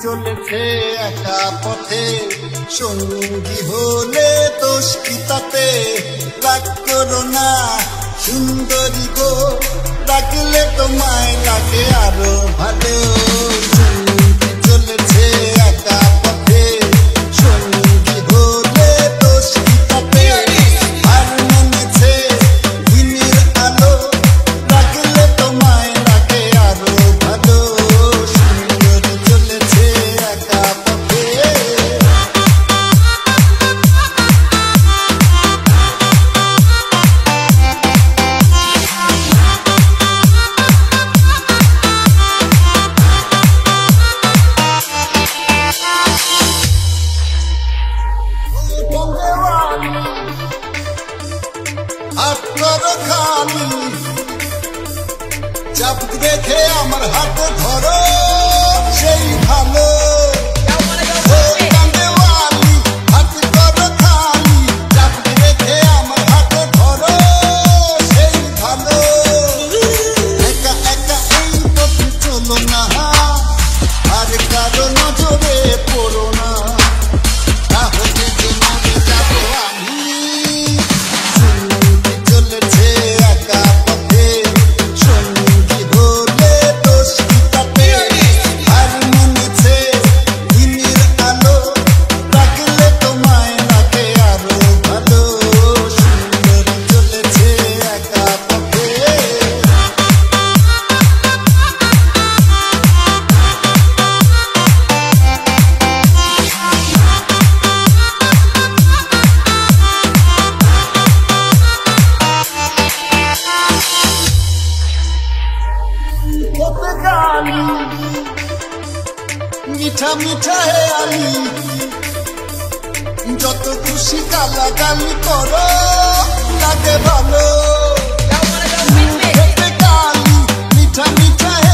চলেছে একা পথে সঙ্গী হলে দোষ কি তাতে রাগ করো না সুন্দরী গো রাখলে তোমায় লাগে আরো ভালো চলেছে একা পথে সঙ্গী হলে দোষ কি তাতে আর মনেছে দিনের আলো রাখলে তোমায় লাগে আরো ভালো চাপ দেখে আমার হাতে ধরো সেই ভালো মিঠা মিঠা হে আলি যত খুশি গালাগালি করো লাগে ভালো মিঠা মিঠা